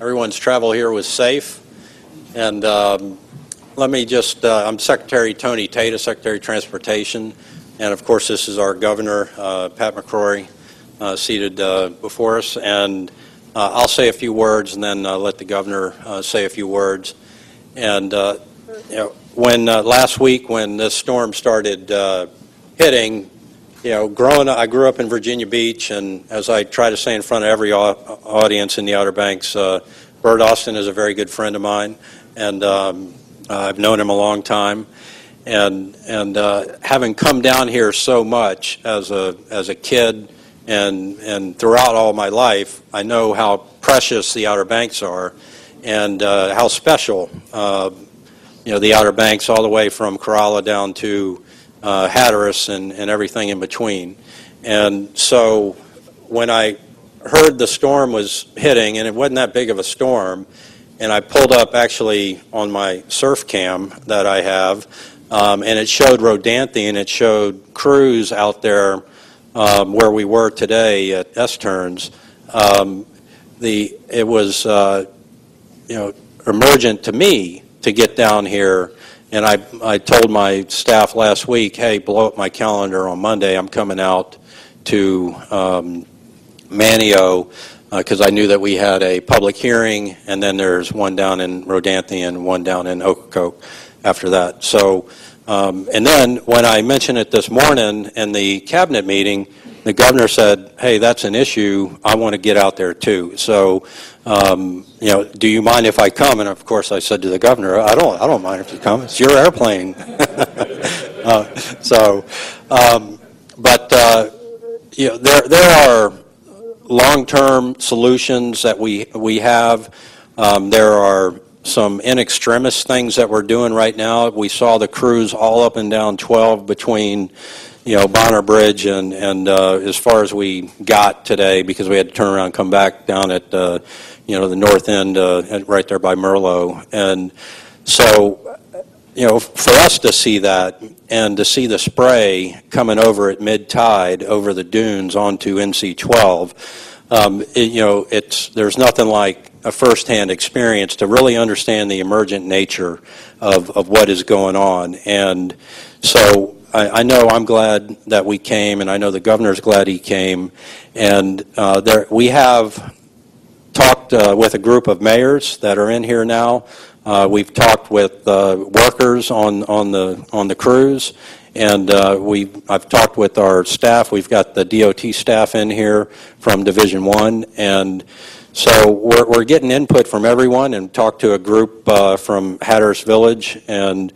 everyone's travel here was safe. And let me just, I'm Secretary Tony Tata, Secretary of Transportation. And of course, this is our Governor, Pat McCrory, seated before us. And I'll say a few words and then let the Governor say a few words. And when last week when this storm started hitting, I grew up in Virginia Beach, and as I try to say in front of every audience in the Outer Banks, Bert Austin is a very good friend of mine, and I've known him a long time. And having come down here so much as a kid and throughout all my life, I know how precious the Outer Banks are, and how special the Outer Banks, all the way from Corolla down to Hatteras and everything in between. And so when I heard the storm was hitting, and it wasn't that big of a storm, and I pulled up actually on my surf cam that I have, and it showed Rodanthe and it showed crews out there where we were today at S-turns. It was emergent to me to get down here. And I told my staff last week, hey, blow up my calendar on Monday. I'm coming out to Manteo because I knew that we had a public hearing, and then there's one down in Rodanthe and one down in Ocracoke after that. So, and then when I mentioned it this morning in the cabinet meeting, the governor said, hey, that's an issue. I want to get out there too. So, do you mind if I come? And of course I said to the governor, I don't mind if you come. It's your airplane. There are long-term solutions that we have. There are some in extremis things that we're doing right now. We saw the crews all up and down 12 between Bonner Bridge and as far as we got today, because we had to turn around and come back down at the north end right there by Merlot. And so for us to see that and to see the spray coming over at mid-tide over the dunes onto NC-12, there's nothing like a first-hand experience to really understand the emergent nature of what is going on. And so I know I'm glad that we came, and I know the governor's glad he came. And we have talked with a group of mayors that are in here now. We've talked with workers on the crews, and I've talked with our staff. We've got the DOT staff in here from Division 1, and so we're getting input from everyone, and talked to a group from Hatteras Village, and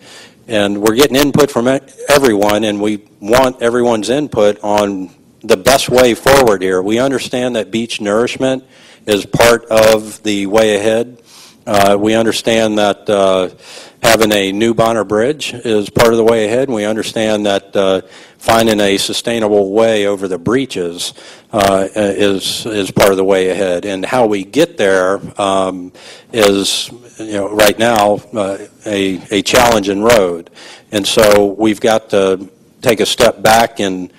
we're getting input from everyone, and we want everyone's input on the best way forward here. We understand that beach nourishment is part of the way ahead. We understand that having a new Bonner Bridge is part of the way ahead, and we understand that finding a sustainable way over the breaches is part of the way ahead. And how we get there is, right now, a challenging road. And so we've got to take a step back and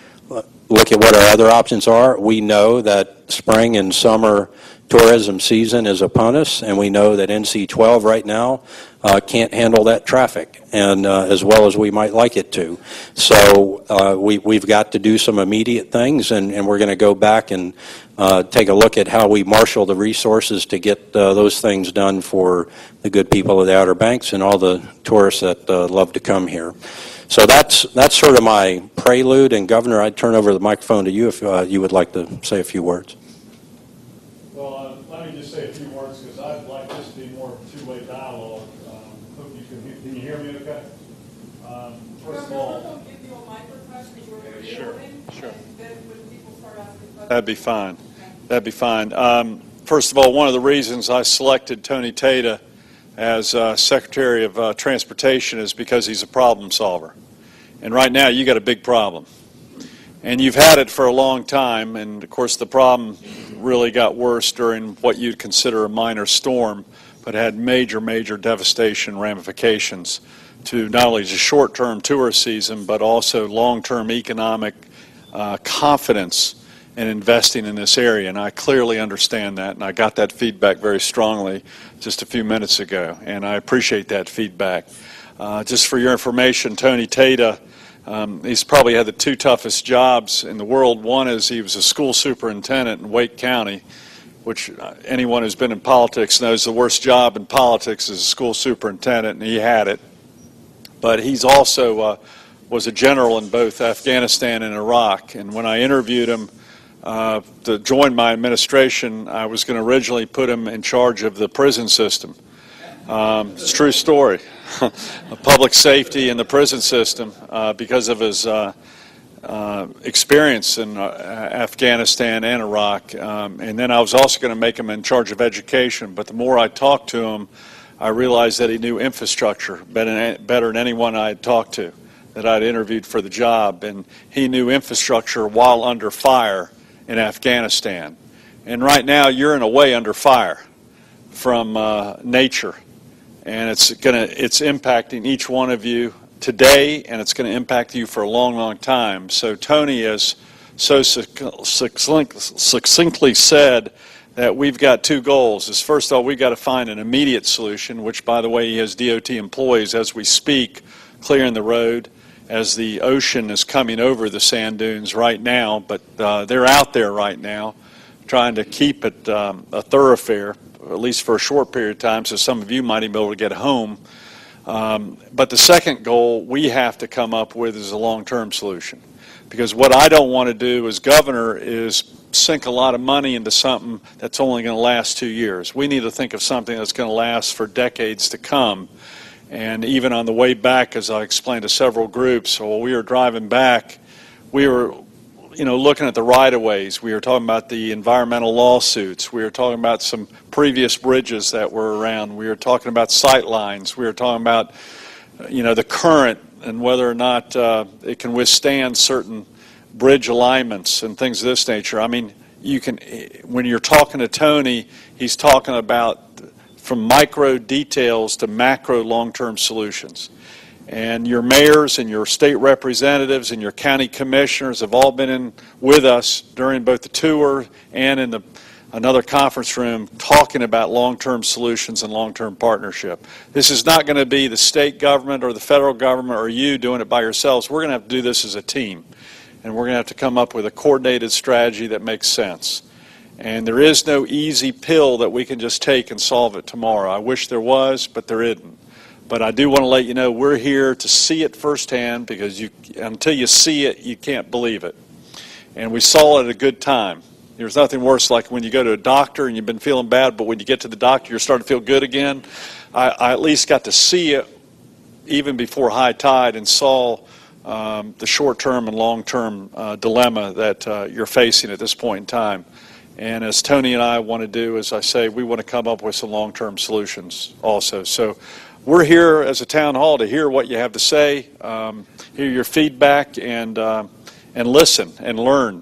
look at what our other options are. We know that spring and summer tourism season is upon us, and we know that NC-12 right now can't handle that traffic and as well as we might like it to. So we've got to do some immediate things, and we're going to go back and take a look at how we marshal the resources to get those things done for the good people of the Outer Banks and all the tourists that love to come here. So that's sort of my prelude, and Governor, I'd turn over the microphone to you if you would like to say a few words. Well, let me just say a few words, because I'd like this to be more of a two-way dialogue. Hope you can you hear me okay? First of all, give you a microphone. Sure. That'd be fine. That'd be fine. First of all, one of the reasons I selected Tony Tata as Secretary of Transportation is because he's a problem solver. And right now, you got a big problem. And you've had it for a long time, and of course the problem really got worse during what you'd consider a minor storm, but had major, major devastation ramifications to not only the short-term tourist season, but also long-term economic confidence and investing in this area, and I clearly understand that, and I got that feedback very strongly just a few minutes ago, and I appreciate that feedback. Just for your information, Tony Tata, he's probably had the two toughest jobs in the world. One is he was a school superintendent in Wake County, which anyone who's been in politics knows the worst job in politics is a school superintendent, and he had it. But he's also was a general in both Afghanistan and Iraq, and when I interviewed him to join my administration, I was going to originally put him in charge of the prison system. It's a true story. Public safety in the prison system because of his experience in Afghanistan and Iraq. And then I was also going to make him in charge of education, but the more I talked to him, I realized that he knew infrastructure better than anyone I had talked to, that I'd interviewed for the job, and he knew infrastructure while under fire in Afghanistan. And right now you're in a way under fire from nature, and it's impacting each one of you today, and it's going to impact you for a long, long time. So Tony has so succinctly said that we've got two goals. Is first of all, we've got to find an immediate solution, which, by the way, he has DOT employees as we speak clearing the road as the ocean is coming over the sand dunes right now, but they're out there right now trying to keep it a thoroughfare, at least for a short period of time, so some of you might even be able to get home. But the second goal we have to come up with is a long-term solution. Because what I don't want to do as governor is sink a lot of money into something that's only going to last 2 years. We need to think of something that's going to last for decades to come. And even on the way back, as I explained to several groups, while we were driving back, we were looking at the right-of-ways. We were talking about the environmental lawsuits. We were talking about some previous bridges that were around. We were talking about sight lines. We were talking about, the current and whether or not it can withstand certain bridge alignments and things of this nature. I mean, when you're talking to Tony, he's talking about from micro details to macro long-term solutions. And your mayors and your state representatives and your county commissioners have all been in with us during both the tour and in another conference room talking about long-term solutions and long-term partnership. This is not going to be the state government or the federal government or you doing it by yourselves. We're going to have to do this as a team. And we're going to have to come up with a coordinated strategy that makes sense. And there is no easy pill that we can just take and solve it tomorrow. I wish there was, but there isn't. But I do want to let you know we're here to see it firsthand, because until you see it, you can't believe it. And we saw it at a good time. There's nothing worse like when you go to a doctor and you've been feeling bad, but when you get to the doctor, you're starting to feel good again. I at least got to see it even before high tide and saw the short-term and long-term dilemma that you're facing at this point in time. And as Tony and I want to do, as I say, we want to come up with some long-term solutions also. So we're here as a town hall to hear what you have to say, hear your feedback, and listen and learn.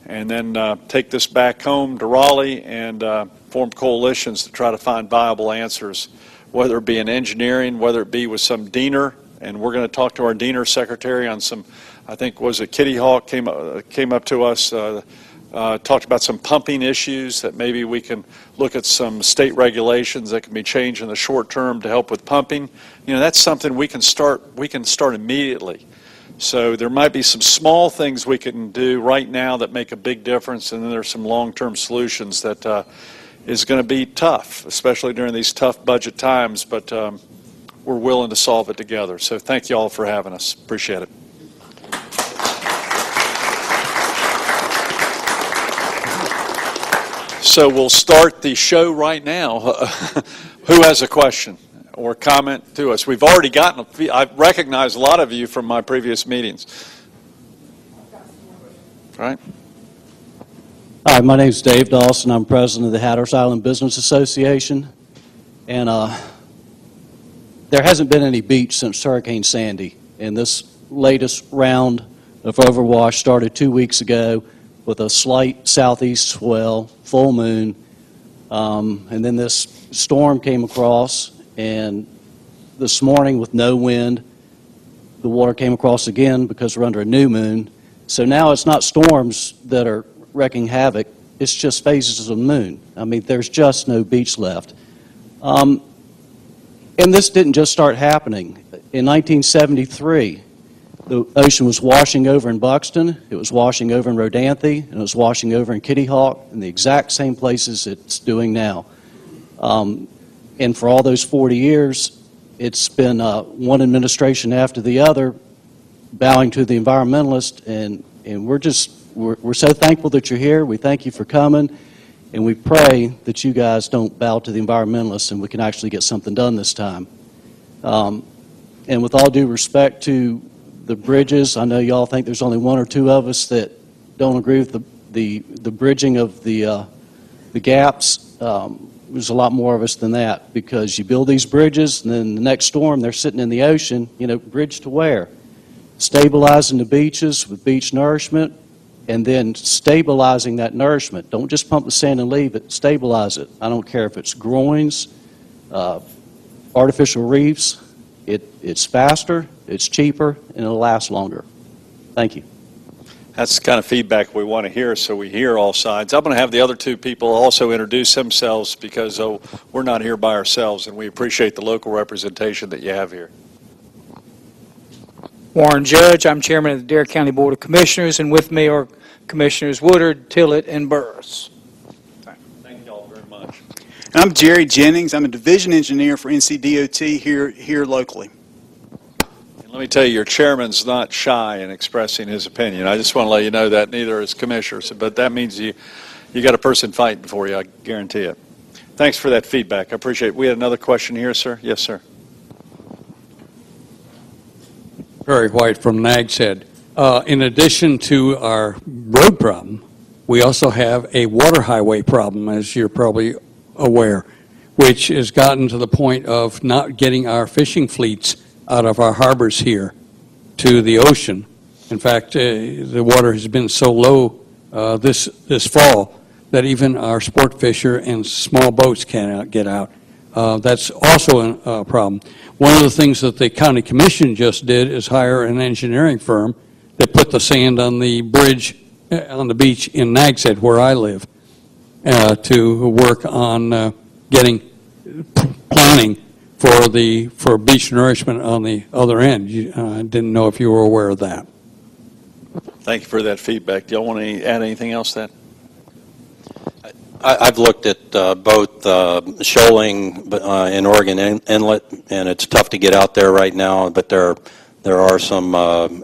And then take this back home to Raleigh and form coalitions to try to find viable answers, whether it be in engineering, whether it be with some DENR. And we're going to talk to our DENR secretary on some, I think, was it Kitty Hawk came up to us, talked about some pumping issues that maybe we can look at some state regulations that can be changed in the short term to help with pumping. That's something we can start immediately. So there might be some small things we can do right now that make a big difference, and then there's some long-term solutions that is going to be tough, especially during these tough budget times, but we're willing to solve it together. So thank you all for having us. Appreciate it. So we'll start the show right now. Who has a question or comment to us? We've already gotten, I recognize a lot of you from my previous meetings. All right. Hi, my name is Dave Dawson. I'm president of the Hatteras Island Business Association. And there hasn't been any beach since Hurricane Sandy. And this latest round of overwash started 2 weeks ago with a slight southeast swell, full moon, and then this storm came across, and this morning with no wind, the water came across again because we're under a new moon. So now it's not storms that are wreaking havoc, it's just phases of the moon. I mean, there's just no beach left. And this didn't just start happening. In 1973, the ocean was washing over in Buxton, it was washing over in Rodanthe, and it was washing over in Kitty Hawk, in the exact same places it's doing now. And for all those 40 years, it's been one administration after the other bowing to the environmentalists, and we're so thankful that you're here. We thank you for coming, and we pray that you guys don't bow to the environmentalists and we can actually get something done this time. And with all due respect to the bridges, I know y'all think there's only one or two of us that don't agree with the bridging of the gaps. There's a lot more of us than that, because you build these bridges and then the next storm they're sitting in the ocean. You know, bridge to where? Stabilizing the beaches with beach nourishment, and then stabilizing that nourishment. Don't just pump the sand and leave it, stabilize it. I don't care if it's groins, artificial reefs. It's faster, it's cheaper, and it'll last longer. Thank you. That's the kind of feedback we want to hear, so we hear all sides. I'm going to have the other two people also introduce themselves, because we're not here by ourselves, and we appreciate the local representation that you have here. Warren Judge, I'm chairman of the Dare County Board of Commissioners, and with me are Commissioners Woodard, Tillett, and Burris. Thank you all very much. I'm Jerry Jennings. I'm a division engineer for NCDOT here locally. And let me tell you, your chairman's not shy in expressing his opinion. I just want to let you know that, neither is commissioners, but that means you got a person fighting for you, I guarantee it. Thanks for that feedback. I appreciate it. We had another question here, sir. Yes, sir. Perry White from Nags Head. In addition to our road problem, we also have a water highway problem, as you're probably aware, which has gotten to the point of not getting our fishing fleets out of our harbors here to the ocean. In fact, the water has been so low this fall that even our sport fisher and small boats cannot get out. That's also a problem. One of the things that the county commission just did is hire an engineering firm that put the sand on the bridge on the beach in Nags Head, where I live, to work on planning for beach nourishment on the other end. I didn't know if you were aware of that. Thank you for that feedback. Do y'all want to add anything else to that? I've looked at both shoaling in Oregon Inlet, and it's tough to get out there right now, but there are some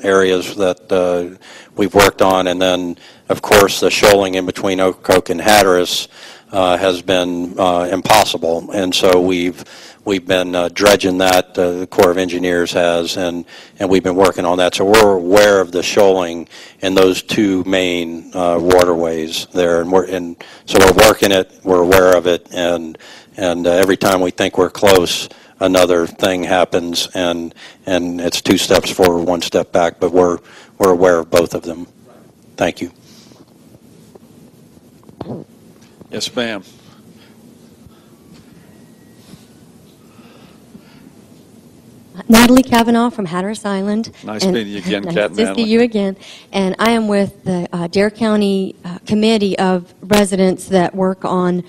areas that we've worked on, and then, of course, the shoaling in between Okokoke and Hatteras has been impossible, and so we've been dredging that, the Corps of Engineers has, and we've been working on that. So we're aware of the shoaling in those two main waterways there, and so we're working it, we're aware of it, and every time we think we're close, another thing happens, and it's 2 steps forward, 1 step back, but we're aware of both of them. Thank you. Yes, ma'am. Natalie Cavanaugh from Hatteras Island. Nice meeting you again, nice Kat. to see you again. And I am with the Dare County Committee of Residents that work on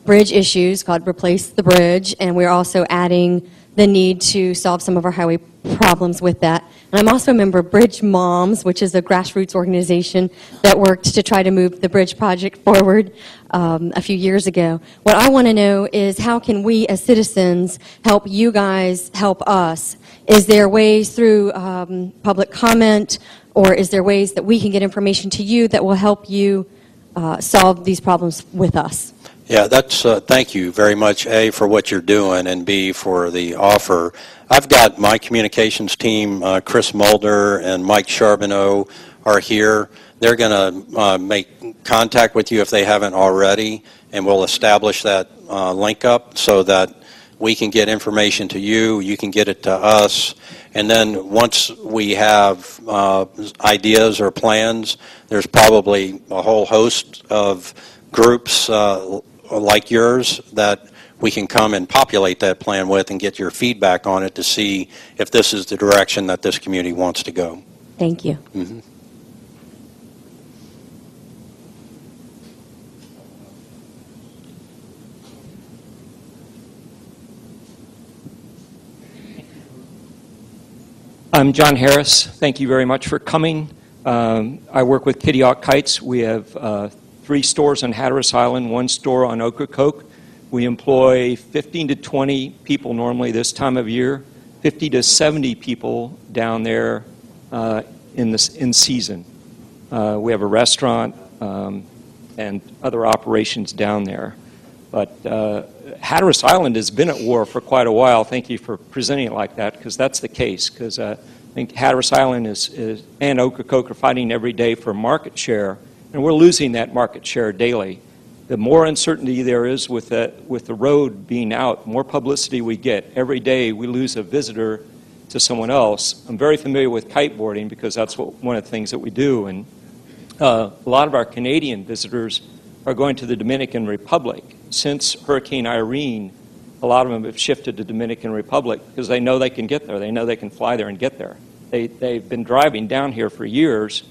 bridge issues called Replace the Bridge, and we're also adding the need to solve some of our highway problems with that. And I'm also a member of Bridge Moms, which is a grassroots organization that worked to try to move the bridge project forward a few years ago. What I want to know is, how can we as citizens help you guys help us? Is there ways through public comment, or is there ways that we can get information to you that will help you solve these problems with us? Yeah, that's thank you very much, A, for what you're doing, and B, for the offer. I've got my communications team, Chris Mulder and Mike Charbonneau are here. They're going to make contact with you if they haven't already, and we'll establish that link up so that we can get information to you, you can get it to us, and then once we have ideas or plans, there's probably a whole host of groups like yours that we can come and populate that plan with and get your feedback on it to see if this is the direction that this community wants to go. Thank you. Mm-hmm. I'm John Harris. Thank you very much for coming. I work with Kitty Hawk Kites. We have 3 stores on Hatteras Island, 1 store on Ocracoke. We employ 15 to 20 people normally this time of year, 50 to 70 people down there in season. We have a restaurant and other operations down there. But Hatteras Island has been at war for quite a while. Thank you for presenting it like that, because that's the case. Because I think Hatteras Island and Ocracoke are fighting every day for market share, and we're losing that market share daily. The more uncertainty there is with the road being out, more publicity we get. Every day we lose a visitor to someone else. I'm very familiar with kiteboarding because that's one of the things that we do. And a lot of our Canadian visitors are going to the Dominican Republic. Since Hurricane Irene, a lot of them have shifted to Dominican Republic because they know they can get there. They know they can fly there and get there. They've been driving down here for years,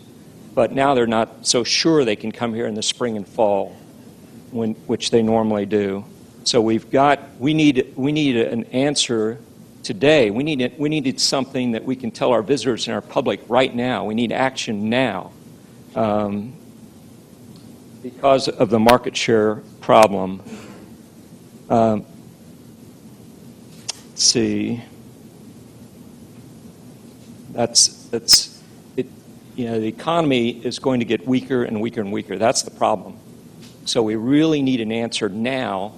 but now they're not so sure they can come here in the spring and fall, which they normally do. So we need an answer today. We needed something that we can tell our visitors and our public right now. We need action now. Because of the market share problem. Let's see. That's it. You know, the economy is going to get weaker and weaker and weaker. That's the problem. So we really need an answer now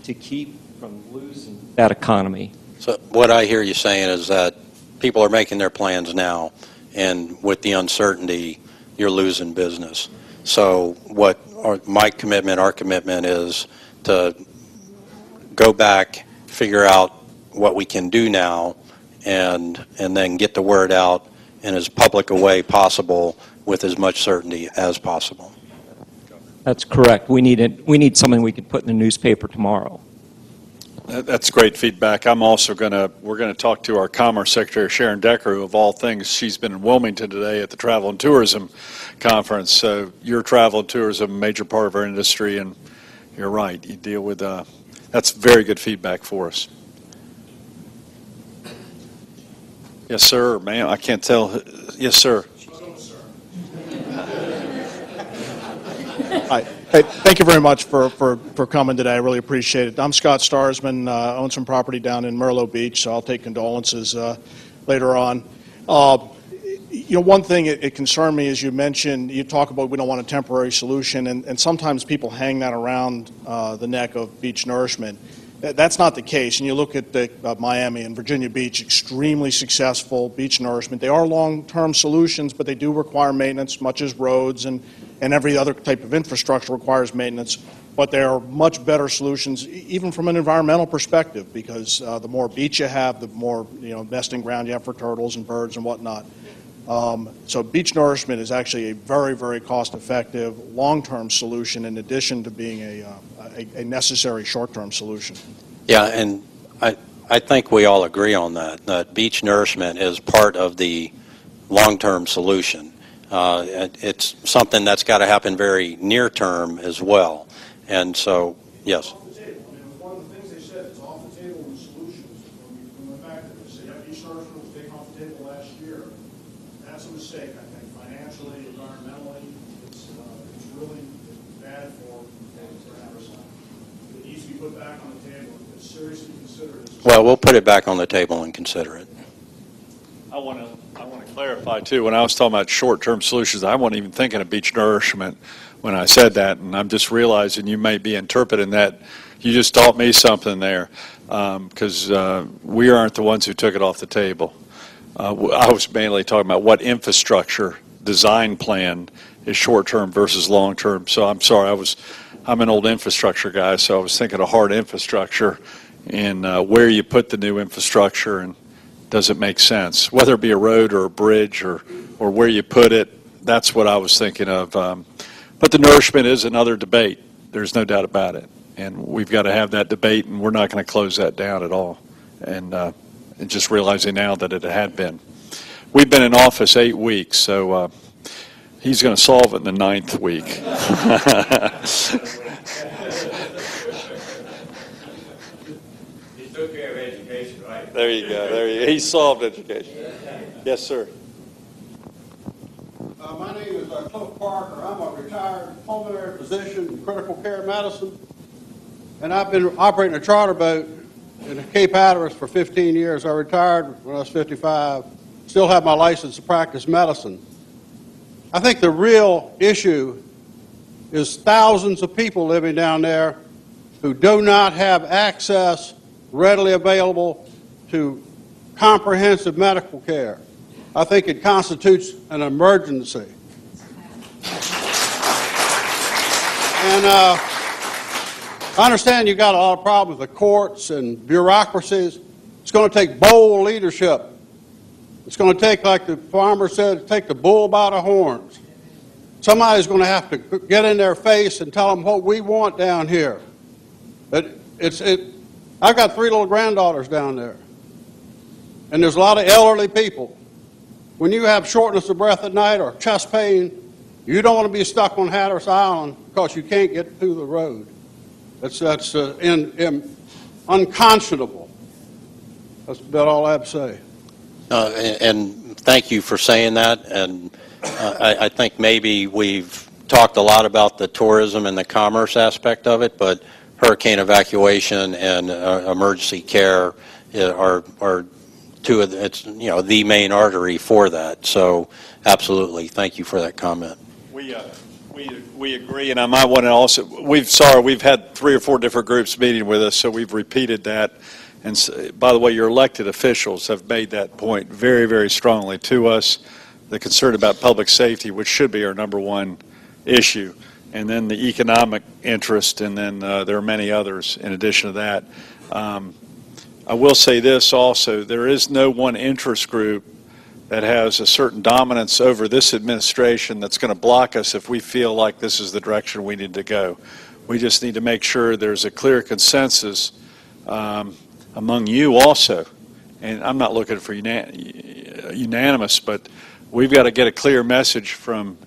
to keep from losing that economy. So what I hear you saying is that people are making their plans now, and with the uncertainty, you're losing business. So our commitment is to go back, figure out what we can do now, and then get the word out in as public a way possible with as much certainty as possible. That's correct. We need something we could put in the newspaper tomorrow. That's great feedback. we're going to talk to our Commerce Secretary, Sharon Decker, who of all things, she's been in Wilmington today at the Travel and Tourism Conference. So your travel and tourism, a major part of our industry, and you're right, you deal with, that's very good feedback for us. Yes, sir, ma'am, I can't tell. Yes, sir. Hi. Hey, thank you very much for coming today. I really appreciate it. I'm Scott Starsman, own some property down in Merlo Beach, so I'll take condolences later on. One thing it concerned me is you talk about we don't want a temporary solution, and sometimes people hang that around the neck of beach nourishment. That's not the case. And you look at Miami and Virginia Beach, extremely successful beach nourishment. They are long-term solutions, but they do require maintenance, much as roads and every other type of infrastructure requires maintenance. But they are much better solutions, even from an environmental perspective, because the more beach you have, the more nesting ground you have for turtles and birds and whatnot. So beach nourishment is actually a very, very cost-effective, long-term solution in addition to being a necessary short-term solution. Yeah, and I think we all agree on that beach nourishment is part of the long-term solution. It's something that's got to happen very near term as well. And so, yes. Off the table. I mean, one of the things they said is off the table with solutions. When we went back to this, they said, beach nourishment was taken off the table last year. That's a mistake, I think, financially, environmentally. It's really bad for Hatteras Island. It needs to be put back on the table and seriously considered. Well, we'll put it back on the table and consider it. I want to clarify, too, when I was talking about short-term solutions, I wasn't even thinking of beach nourishment when I said that, and I'm just realizing you may be interpreting that. You just taught me something there, because we aren't the ones who took it off the table. I was mainly talking about what infrastructure design plan is short-term versus long-term. So I'm sorry, I'm an old infrastructure guy, so I was thinking of hard infrastructure and where you put the new infrastructure and does it make sense, whether it be a road or a bridge or where you put it. That's what I was thinking of. But the nourishment is another debate. There's no doubt about it. And we've got to have that debate, and we're not going to close that down at all. And just realizing now that it had been. We've been in office 8 weeks, so he's going to solve it in the 9th week. took care of education, right? There you go. There you go. He solved education. Yes, sir. My name is Cliff Parker. I'm a retired pulmonary physician in critical care medicine, and I've been operating a charter boat in Cape Hatteras for 15 years. I retired when I was 55. Still have my license to practice medicine. I think the real issue is thousands of people living down there who do not have access readily available to comprehensive medical care. I think it constitutes an emergency. And I understand you've got a lot of problems with the courts and bureaucracies. It's going to take bold leadership. It's going to take, like the farmer said, take the bull by the horns. Somebody's going to have to get in their face and tell them what we want down here. I've got 3 little granddaughters down there, and there's a lot of elderly people. When you have shortness of breath at night or chest pain, you don't want to be stuck on Hatteras Island because you can't get through the road. That's unconscionable. That's about all I have to say. And thank you for saying that. And I think maybe we've talked a lot about the tourism and the commerce aspect of it, but hurricane evacuation and emergency care are two of it's the main artery for that. So absolutely, thank you for that comment. We agree, and I might want to also we've had 3 or 4 different groups meeting with us, so we've repeated that. And by the way, your elected officials have made that point very, very strongly to us. The concern about public safety, which should be our #1 issue, and then the economic interest, and then there are many others in addition to that. I will say this also, there is no one interest group that has a certain dominance over this administration that's going to block us if we feel like this is the direction we need to go. We just need to make sure there's a clear consensus among you also. And I'm not looking for unanimous, but we've got to get a clear message from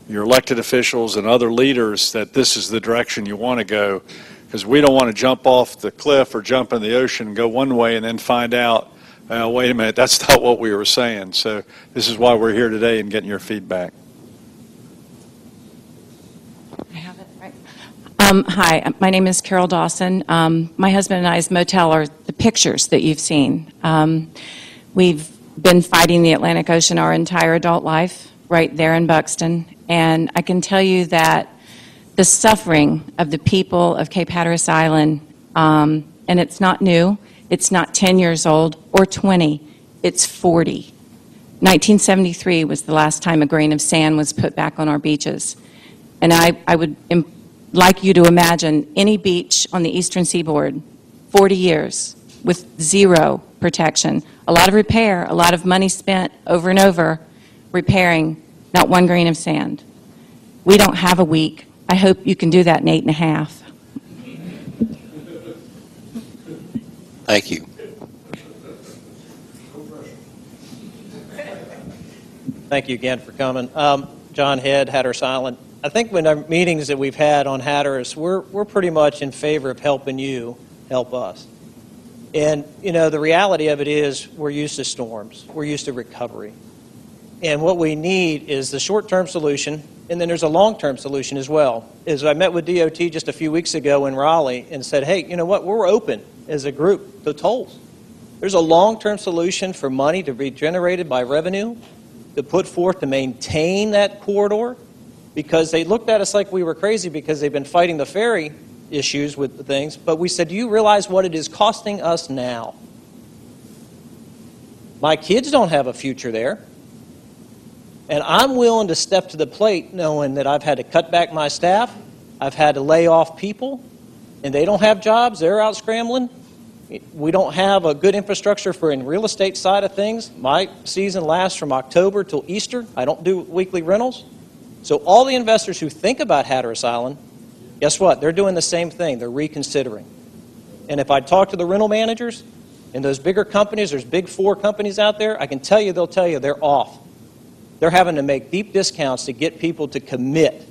your elected officials and other leaders that this is the direction you want to go, because we don't want to jump off the cliff or jump in the ocean and go one way and then find out, wait a minute, that's not what we were saying. So this is why we're here today and getting your feedback. I have it, right? Hi, my name is Carol Dawson. My husband and I's motel are the pictures that you've seen. We've been fighting the Atlantic Ocean our entire adult life, right there in Buxton. And I can tell you that the suffering of the people of Cape Hatteras Island, and it's not new, it's not 10 years old or 20, it's 40. 1973 was the last time a grain of sand was put back on our beaches. And I would like you to imagine any beach on the eastern seaboard, 40 years with 0 protection. A lot of repair, a lot of money spent over and over repairing, not 1 grain of sand. We don't have a week. I hope you can do that in 8.5. Thank you. Thank you again for coming. John Head, Hatteras Island. I think when our meetings that we've had on Hatteras, we're pretty much in favor of helping you help us. And, the reality of it is we're used to storms. We're used to recovery. And what we need is the short-term solution, and then there's a long-term solution as well. I met with DOT just a few weeks ago in Raleigh and said, hey, you know what, we're open as a group to tolls. There's a long-term solution for money to be generated by revenue to put forth to maintain that corridor, because they looked at us like we were crazy because they've been fighting the ferry issues with the things. But we said, do you realize what it is costing us now? My kids don't have a future there. And I'm willing to step to the plate knowing that I've had to cut back my staff, I've had to lay off people, and they don't have jobs, they're out scrambling. We don't have a good infrastructure for in real estate side of things. My season lasts from October till Easter. I don't do weekly rentals. So all the investors who think about Hatteras Island, guess what? They're doing the same thing. They're reconsidering. And if I talk to the rental managers and those bigger companies, there's big 4 companies out there, I can tell you, they'll tell you they're off. They're having to make deep discounts to get people to commit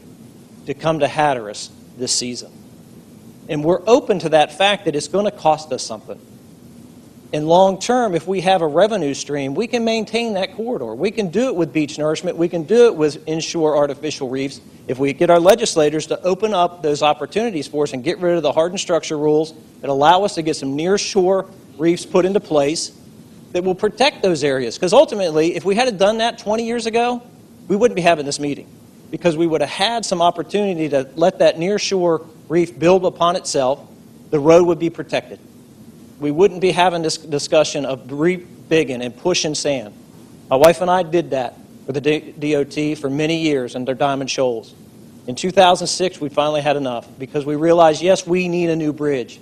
to come to Hatteras this season. And we're open to that fact that it's going to cost us something. And long term, if we have a revenue stream, we can maintain that corridor. We can do it with beach nourishment. We can do it with inshore artificial reefs. If we get our legislators to open up those opportunities for us and get rid of the hardened structure rules that allow us to get some near shore reefs put into place that will protect those areas. Because ultimately, if we had done that 20 years ago, we wouldn't be having this meeting, because we would have had some opportunity to let that near shore reef build upon itself. The road would be protected. We wouldn't be having this discussion of re-bigging and pushing sand. My wife and I did that for the DOT for many years under Diamond Shoals. In 2006, we finally had enough, because we realized, yes, we need a new bridge,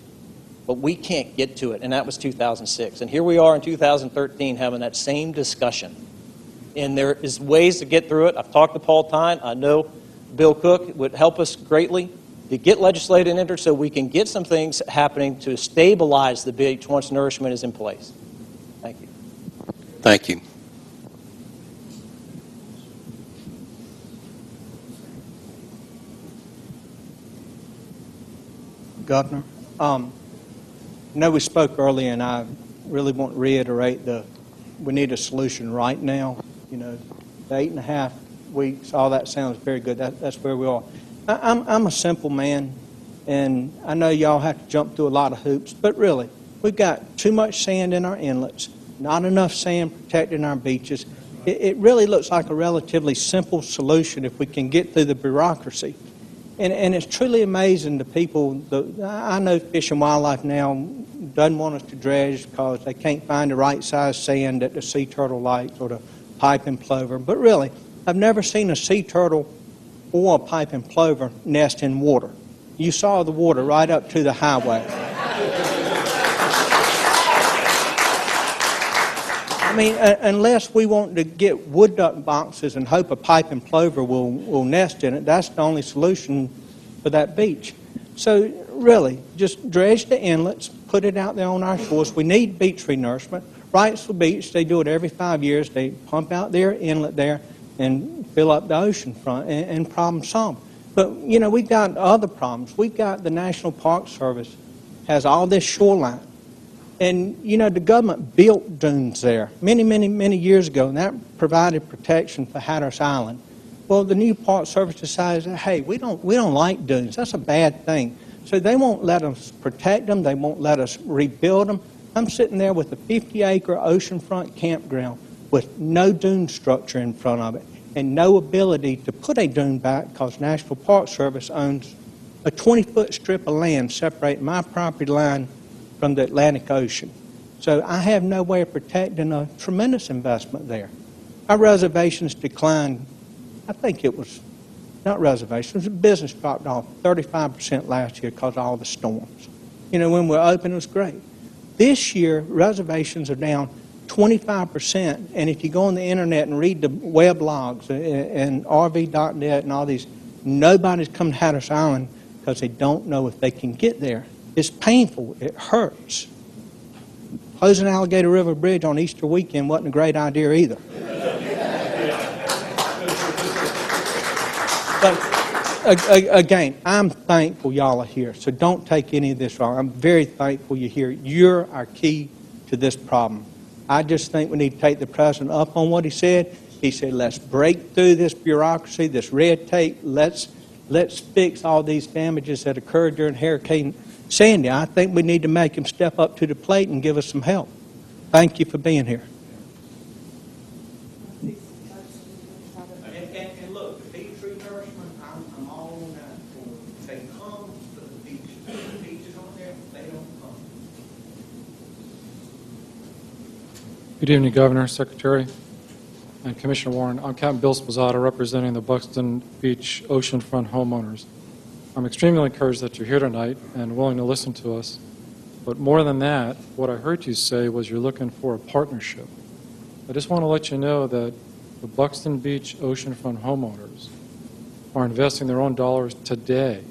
but we can't get to it, and that was 2006. And here we are in 2013 having that same discussion. And there is ways to get through it. I've talked to Paul Tyne. I know Bill Cook would help us greatly to get legislative interest so we can get some things happening to stabilize the beach once nourishment is in place. Thank you. Thank you. Governor, I know we spoke earlier, and I really want to reiterate we need a solution right now. You know, the 8.5 weeks, all that sounds very good. That's where we are. I'm a simple man, and I know y'all have to jump through a lot of hoops, but really, we've got too much sand in our inlets, not enough sand protecting our beaches. It really looks like a relatively simple solution if we can get through the bureaucracy. And it's truly amazing to people. I know Fish and Wildlife now doesn't want us to dredge because they can't find the right size sand that the sea turtle likes or the pipe and plover. But really, I've never seen a sea turtle or a pipe and plover nest in water. You saw the water right up to the highway. I mean, unless we want to get wood duck boxes and hope a pipe and plover will nest in it, that's the only solution for that beach. So really, just dredge the inlets, put it out there on our shores. We need beach renourishment. Wrightsville Beach, they do it every 5 years. They pump out their inlet there and fill up the ocean front, and problem solved. But, you know, we've got other problems. We've got the National Park Service has all this shoreline. And, you know, the government built dunes there many years ago, and that provided protection for Hatteras Island. Well, the new Park Service decides, hey, we don't like dunes. That's a bad thing. So they won't let us protect them. They won't let us rebuild them. I'm sitting there with a 50-acre oceanfront campground with no dune structure in front of it and no ability to put a dune back because National Park Service owns a 20-foot strip of land separating my property line from the Atlantic Ocean. So I have no way of protecting a tremendous investment there. Our reservations declined, I think it was, not reservations, business dropped off 35% last year because of all the storms. You know, when we're open, it was great. This year, reservations are down 25%, and if you go on the internet and read the web logs and RV.net and all these, nobody's come to Hatteras Island because they don't know if they can get there. It's painful. It hurts. Closing Alligator River Bridge on Easter weekend wasn't a great idea either. But again, I'm thankful y'all are here, so don't take any of this wrong. I'm very thankful you're here. You're our key to this problem. I just think we need to take the president up on what he said. He said, let's break through this bureaucracy, this red tape. Let's fix all these damages that occurred during Hurricane Sandy. I think we need to make him step up to the plate and give us some help. Thank you for being here. And look, the beach renourishment, I'm all on that. They come to the beach. The beaches on there, they don't come. Good evening, Governor, Secretary, and Commissioner Warren. I'm Captain Bill Spazzato, representing the Buxton Beach oceanfront homeowners. I'm extremely encouraged that you're here tonight and willing to listen to us. But more than that, what I heard you say was you're looking for a partnership. I just want to let you know that the Buxton Beach oceanfront homeowners are investing their own dollars today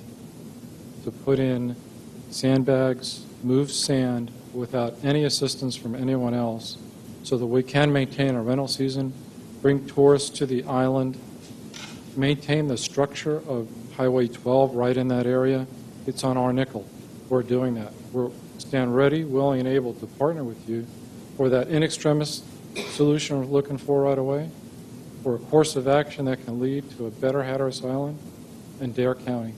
to put in sandbags, move sand without any assistance from anyone else so that we can maintain a rental season, bring tourists to the island, maintain the structure of Highway 12 right in that area. It's on our nickel. we're doing that. We stand ready, willing, and able to partner with you for that in extremis solution we're looking for right away, for a course of action that can lead to a better Hatteras Island and Dare County.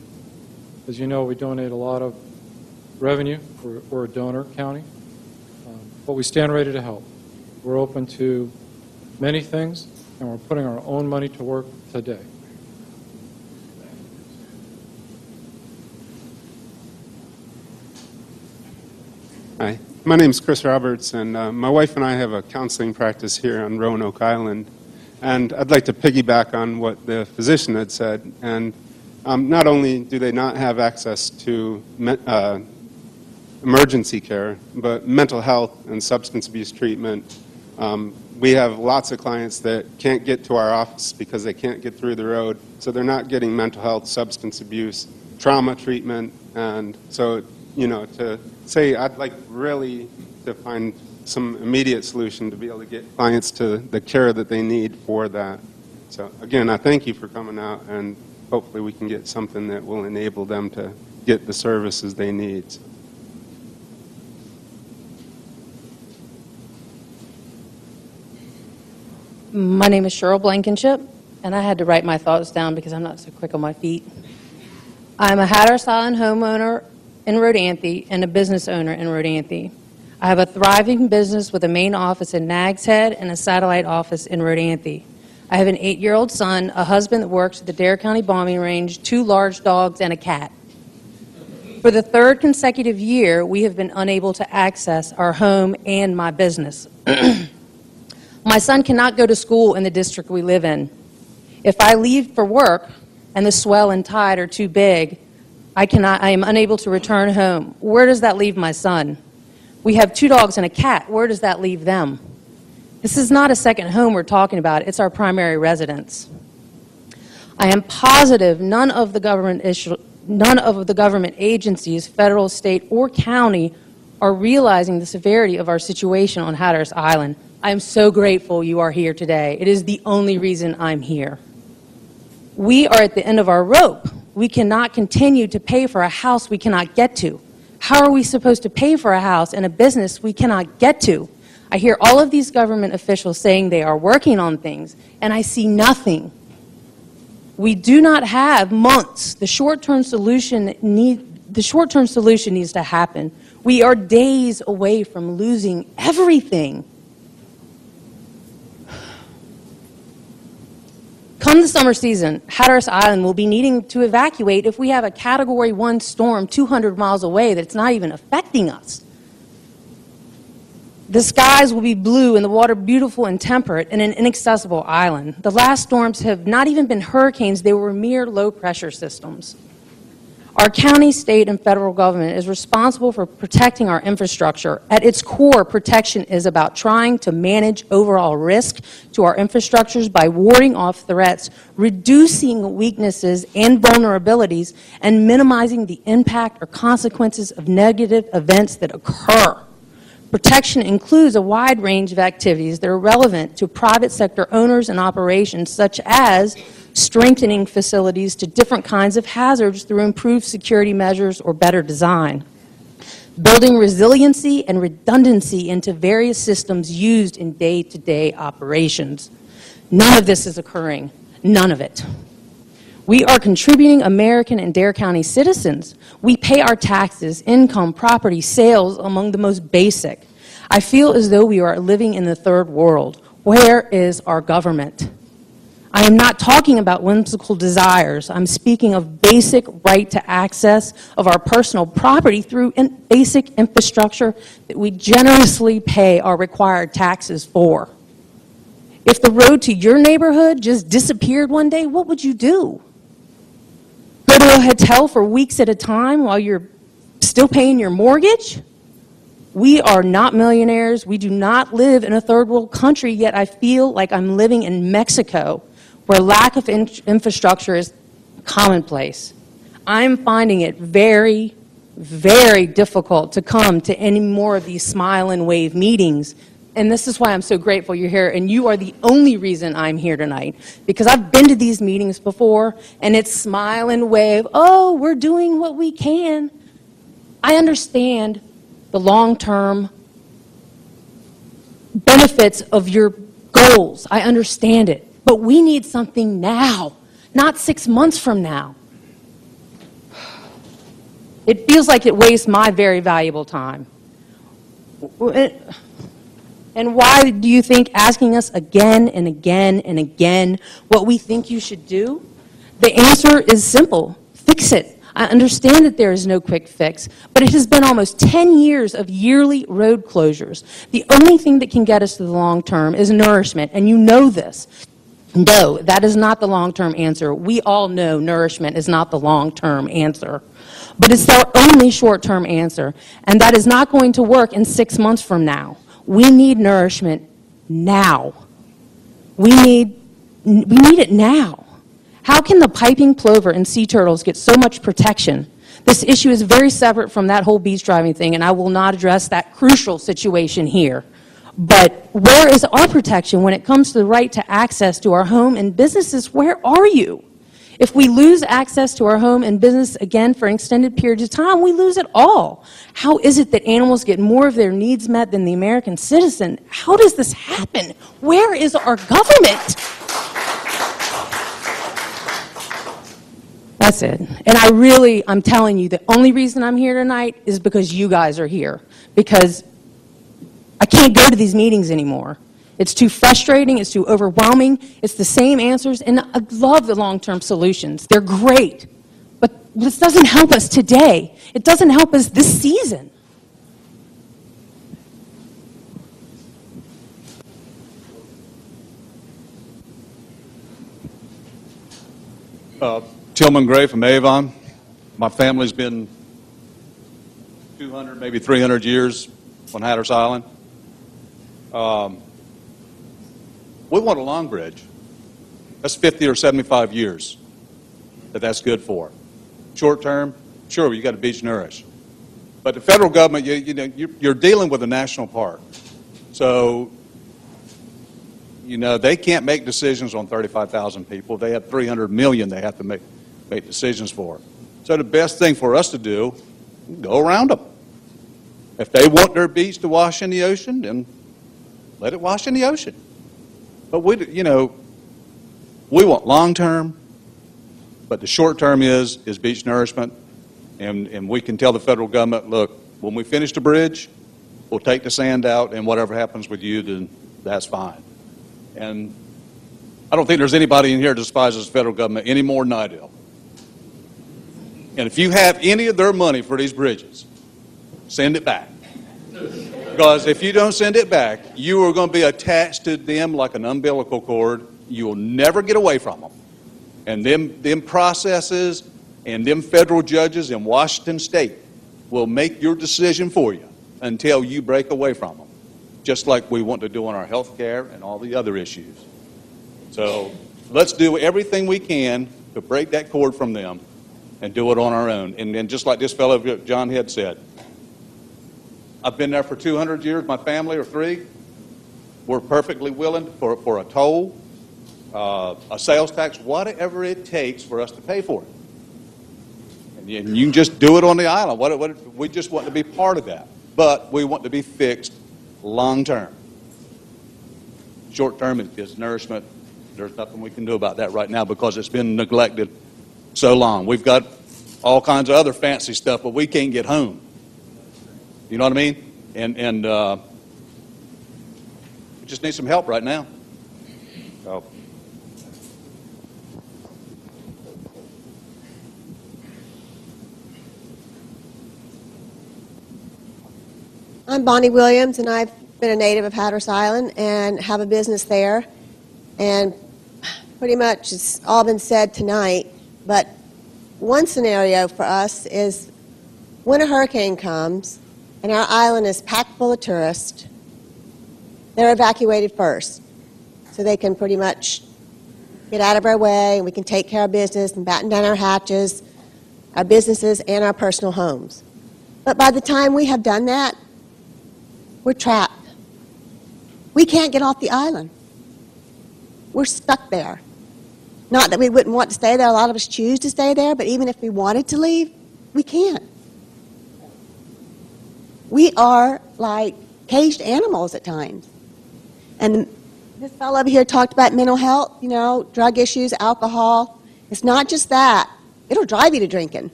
As you know, we donate a lot of revenue. We're a donor county, but we stand ready to help. We're open to many things, and we're putting our own money to work today. Hi, my name is Chris Roberts, and my wife and I have a counseling practice here on Roanoke Island. And I'd like to piggyback on what the physician had said. And not only do they not have access to emergency care, but mental health and substance abuse treatment. We have lots of clients that can't get to our office because they can't get through the road, so they're not getting mental health, substance abuse, trauma treatment. And so, you know, to say I'd like really to find some immediate solution to be able to get clients to the care that they need for that. So again, I thank you for coming out, and hopefully we can get something that will enable them to get the services they need. My name is Cheryl Blankenship, and I had to write my thoughts down because I'm not so quick on my feet. I'm a Hatteras Island homeowner in Rodanthe and a business owner in Rodanthe. I have a thriving business with a main office in Nags Head and a satellite office in Rodanthe. I have an 8-year-old son, a husband that works at the Dare County bombing range, 2 large dogs, and a cat. For the 3rd consecutive year, we have been unable to access our home and my business. My son cannot go to school in the district we live in. If I leave for work and the swell and tide are too big, I am unable to return home. Where does that leave my son? We have 2 dogs and a cat. Where does that leave them? This is not a second home we're talking about. It's our primary residence. I am positive none of the government agencies, federal, state, or county, are realizing the severity of our situation on Hatteras Island. I am so grateful you are here today. It is the only reason I'm here. We are at the end of our rope. We cannot continue to pay for a house we cannot get to. How are we supposed to pay for a house and a business we cannot get to? I hear all of these government officials saying they are working on things, and I see nothing. We do not have months. The short-term solution needs to happen. We are days away from losing everything. Come the summer season, Hatteras Island will be needing to evacuate if we have a Category 1 storm 200 miles away that's not even affecting us. The skies will be blue and the water beautiful and temperate in an inaccessible island. The last storms have not even been hurricanes, they were mere low-pressure systems. Our county, state, and federal government is responsible for protecting our infrastructure. At its core, protection is about trying to manage overall risk to our infrastructures by warding off threats, reducing weaknesses and vulnerabilities, and minimizing the impact or consequences of negative events that occur. Protection includes a wide range of activities that are relevant to private sector owners and operations, such as strengthening facilities to different kinds of hazards through improved security measures or better design, building resiliency and redundancy into various systems used in day-to-day operations. None of this is occurring. None of it. We are contributing American and Dare County citizens. We pay our taxes, income, property, sales, among the most basic. I feel as though we are living in the third world. Where is our government? I am not talking about whimsical desires. I'm speaking of basic right to access of our personal property through basic infrastructure that we generously pay our required taxes for. If the road to your neighborhood just disappeared one day, what would you do? Go to a hotel for weeks at a time while you're still paying your mortgage? We are not millionaires. We do not live in a third world country, yet I feel like I'm living in Mexico, where lack of infrastructure is commonplace. I'm finding it very, very difficult to come to any more of these smile and wave meetings. And this is why I'm so grateful you're here, and you are the only reason I'm here tonight, because I've been to these meetings before, and it's smile and wave, oh, we're doing what we can. I understand the long-term benefits of your goals. I understand it. But we need something now, not 6 months from now. It feels like it wastes my very valuable time. And why do you think asking us again and again and again what we think you should do? The answer is simple. Fix it. I understand that there is no quick fix, but it has been almost 10 years of yearly road closures. The only thing that can get us to the long term is nourishment, and you know this. No, that is not the long-term answer. We all know nourishment is not the long-term answer. But it's our only short-term answer, and that is not going to work in 6 months from now. We need nourishment now. We need it now. How can the piping plover and sea turtles get so much protection? This issue is very separate from that whole beach driving thing, and I will not address that crucial situation here. But where is our protection when it comes to the right to access to our home and businesses? Where are you? If we lose access to our home and business again for an extended period of time, we lose it all. How is it that animals get more of their needs met than the American citizen? How does this happen? Where is our government? That's it. And I'm telling you, the only reason I'm here tonight is because you guys are here. Because I can't go to these meetings anymore. It's too frustrating, it's too overwhelming, it's the same answers, and I love the long-term solutions. They're great. But this doesn't help us today. It doesn't help us this season. Tillman Gray from Avon. My family's been 200, maybe 300 years on Hatteras Island. We want a long bridge. That's 50 or 75 years that's good for. Short term, sure, you got to beach nourish. But the federal government, you're dealing with a national park. So, they can't make decisions on 35,000 people. They have 300 million they have to make decisions for. So the best thing for us to do, go around them. If they want their beach to wash in the ocean, then let it wash in the ocean. But we want long-term, but the short-term is beach nourishment, and we can tell the federal government, look, when we finish the bridge, we'll take the sand out, and whatever happens with you, then that's fine. And I don't think there's anybody in here that despises the federal government any more than I do. And if you have any of their money for these bridges, send it back. Because if you don't send it back, you are going to be attached to them like an umbilical cord. You will never get away from them. And them processes and them federal judges in Washington State will make your decision for you until you break away from them, just like we want to do on our health care and all the other issues. So let's do everything we can to break that cord from them and do it on our own. And just like this fellow, John Head, said, I've been there for 200 years, my family are 3. We're perfectly willing for a toll, a sales tax, whatever it takes for us to pay for it. And you can just do it on the island. We just want to be part of that. But we want to be fixed long term. Short term is nourishment. There's nothing we can do about that right now because it's been neglected so long. We've got all kinds of other fancy stuff, but we can't get home. You know what I mean? And we just need some help right now. So. I'm Bonnie Williams, and I've been a native of Hatteras Island and have a business there. And pretty much it's all been said tonight, but one scenario for us is when a hurricane comes and our island is packed full of tourists, they're evacuated first so they can pretty much get out of our way and we can take care of business and batten down our hatches, our businesses, and our personal homes. But by the time we have done that, we're trapped. We can't get off the island. We're stuck there. Not that we wouldn't want to stay there. A lot of us choose to stay there, but even if we wanted to leave, we can't. We are like caged animals at times. And this fellow over here talked about mental health, drug issues, alcohol. It's not just that. It'll drive you to drinking.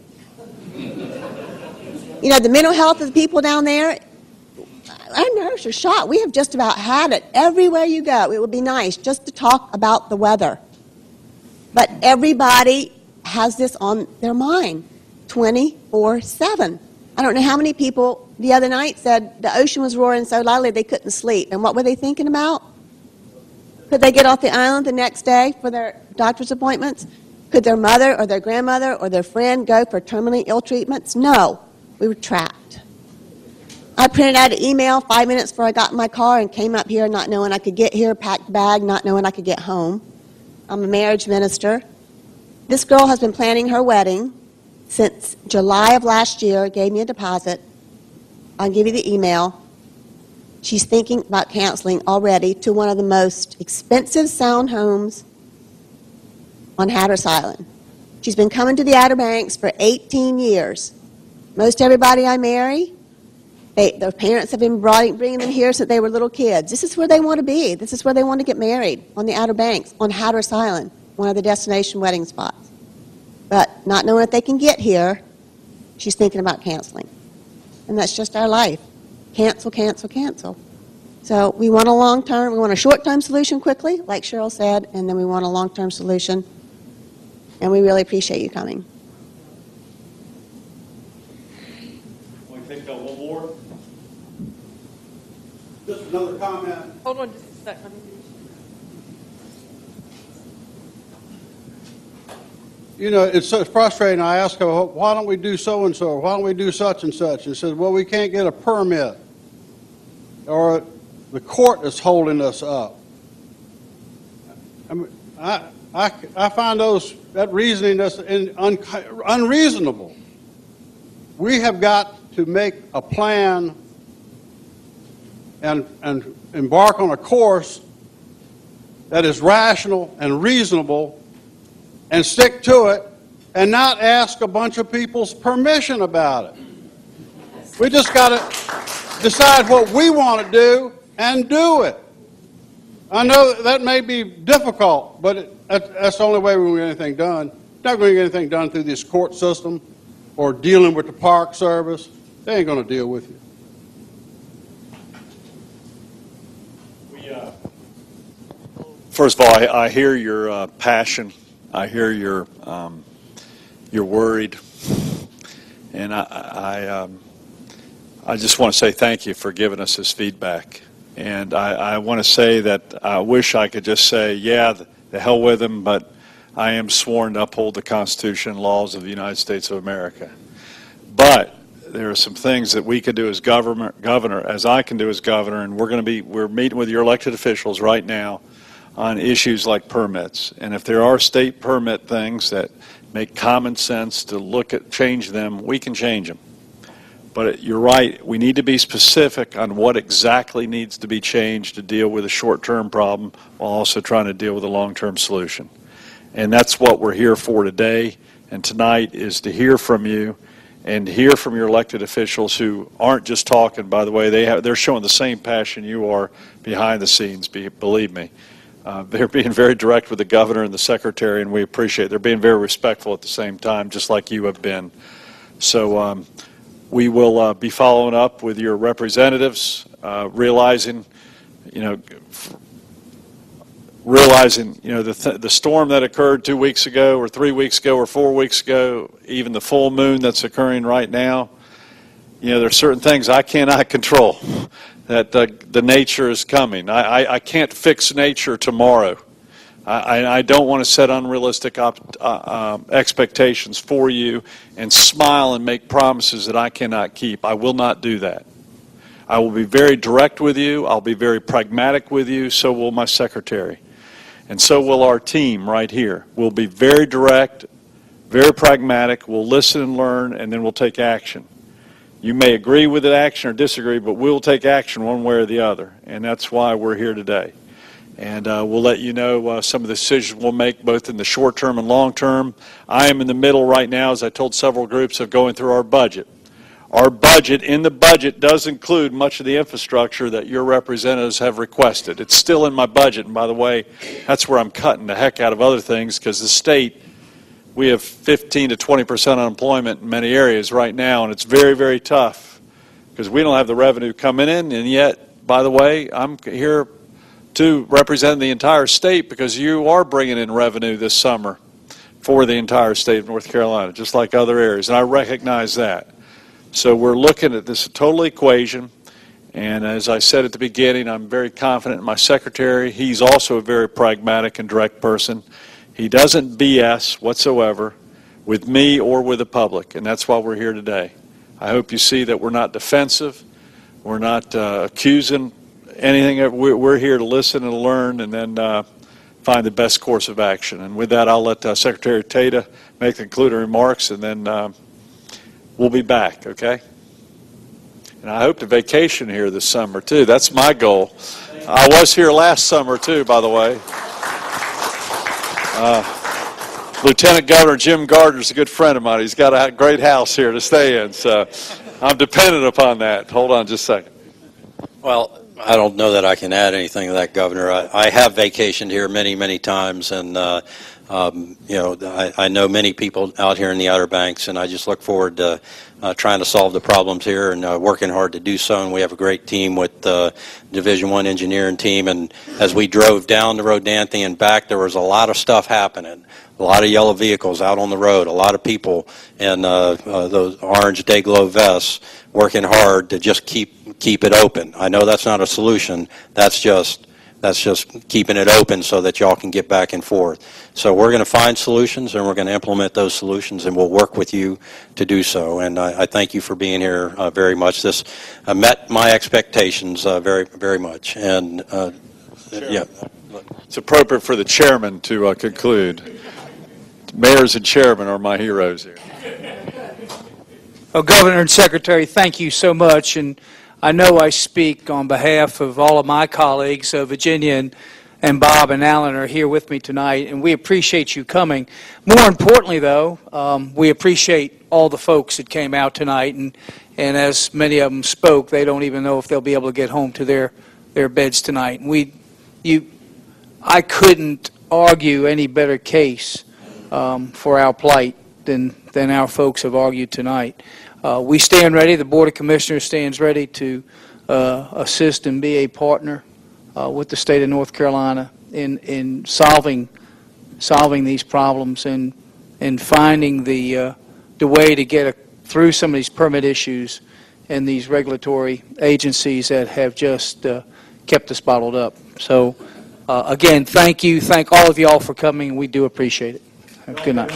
The mental health of the people down there, our nerves are shot. We have just about had it everywhere you go. It would be nice just to talk about the weather. But everybody has this on their mind 24/7. I don't know how many people the other night said the ocean was roaring so loudly they couldn't sleep. And what were they thinking about? Could they get off the island the next day for their doctor's appointments? Could their mother or their grandmother or their friend go for terminally ill treatments? No. We were trapped. I printed out an email 5 minutes before I got in my car and came up here not knowing I could get here, packed a bag, not knowing I could get home. I'm a marriage minister. This girl has been planning her wedding since July of last year, gave me a deposit. I'll give you the email. She's thinking about canceling already to one of the most expensive sound homes on Hatteras Island. She's been coming to the Outer Banks for 18 years. Most everybody I marry, their parents have been bringing them here since they were little kids. This is where they want to be. This is where they want to get married, on the Outer Banks, on Hatteras Island, one of the destination wedding spots. But not knowing if they can get here, she's thinking about canceling. And that's just our life. Cancel, cancel, cancel. So we want a short-term solution quickly, like Cheryl said, and then we want a long-term solution. And we really appreciate you coming. Want to take one more? Just another comment. Hold on just a second. It's so frustrating. I ask her, why don't we do so-and-so? Why don't we do such and such? And she says, well, we can't get a permit. Or the court is holding us up. I mean, I find that reasoning that's unreasonable. We have got to make a plan and embark on a course that is rational and reasonable and stick to it and not ask a bunch of people's permission about it. We just got to decide what we want to do and do it. I know that may be difficult, but that's the only way we're going to get anything done. Not going to get anything done through this court system or dealing with the Park Service. They ain't going to deal with you. First of all, I hear your passion. I hear you're worried, and I just want to say thank you for giving us this feedback. And I want to say that I wish I could just say, yeah, the hell with him, but I am sworn to uphold the Constitution and laws of the United States of America. But there are some things that we can do as governor, as I can do as governor, and we're meeting with your elected officials right now on issues like permits. And if there are state permit things that make common sense to change them, we can change them. But you're right, we need to be specific on what exactly needs to be changed to deal with a short-term problem while also trying to deal with a long-term solution. And that's what we're here for today and tonight, is to hear from you and hear from your elected officials who aren't just talking. By the way, they're showing the same passion you are behind the scenes, believe me. They're being very direct with the governor and the secretary, and we appreciate it. They're being very respectful at the same time, just like you have been. So we will be following up with your representatives, realizing the storm that occurred 2 weeks ago or 3 weeks ago or 4 weeks ago, even the full moon that's occurring right now. There are certain things I cannot control. That the nature is coming. I can't fix nature tomorrow. I don't want to set unrealistic expectations for you and smile and make promises that I cannot keep. I will not do that. I will be very direct with you. I'll be very pragmatic with you. So will my secretary. And so will our team right here. We'll be very direct, very pragmatic. We'll listen and learn, and then we'll take action. You may agree with the action or disagree, but we'll take action one way or the other, and that's why we're here today. And we'll let you know some of the decisions we'll make both in the short term and long term. I am in the middle right now, as I told several groups, of going through our budget. Our budget, in the budget, does include much of the infrastructure that your representatives have requested. It's still in my budget, and by the way, that's where I'm cutting the heck out of other things, because the state, we have 15 to 20% unemployment in many areas right now, and it's very, very tough, because we don't have the revenue coming in, and yet, by the way, I'm here to represent the entire state, because you are bringing in revenue this summer for the entire state of North Carolina, just like other areas, and I recognize that. So we're looking at this total equation, and as I said at the beginning, I'm very confident in my secretary. He's also a very pragmatic and direct person. He doesn't BS whatsoever with me or with the public, and that's why we're here today. I hope you see that we're not defensive, we're not accusing anything. We're here to listen and learn, and then find the best course of action. And with that, I'll let Secretary Tata make the concluding remarks, and then we'll be back, okay? And I hope to vacation here this summer, too. That's my goal. I was here last summer, too, by the way. Lieutenant Governor Jim Gardner's a good friend of mine. He's got a great house here to stay in, so I'm dependent upon that. Hold on just a second. Well, I don't know that I can add anything to that, Governor. I have vacationed here many, many times, and you know, I know many people out here in the Outer Banks, and I just look forward to trying to solve the problems here and working hard to do so. And we have a great team with the Division I engineering team. And as we drove down the road to Anthony and back, there was a lot of stuff happening. A lot of yellow vehicles out on the road, a lot of people in those orange day-glow vests working hard to just keep it open. I know that's not a solution. That's just keeping it open so that y'all can get back and forth. So we're going to find solutions, and we're going to implement those solutions, and we'll work with you to do so. And I thank you for being here very much. This met my expectations very, very much. And yeah, it's appropriate for the chairman to conclude. Mayors and chairmen are my heroes here. Well, Governor and Secretary, thank you so much. And I know I speak on behalf of all of my colleagues, Virginia and Bob and Alan are here with me tonight, and we appreciate you coming. More importantly, though, we appreciate all the folks that came out tonight, and as many of them spoke, they don't even know if they'll be able to get home to their beds tonight. I couldn't argue any better case for our plight than our folks have argued tonight. We stand ready, the Board of Commissioners stands ready to assist and be a partner with the state of North Carolina in solving these problems and finding the way to get through some of these permit issues and these regulatory agencies that have just kept us bottled up. So again, thank you. Thank all of y'all for coming. We do appreciate it. Good night.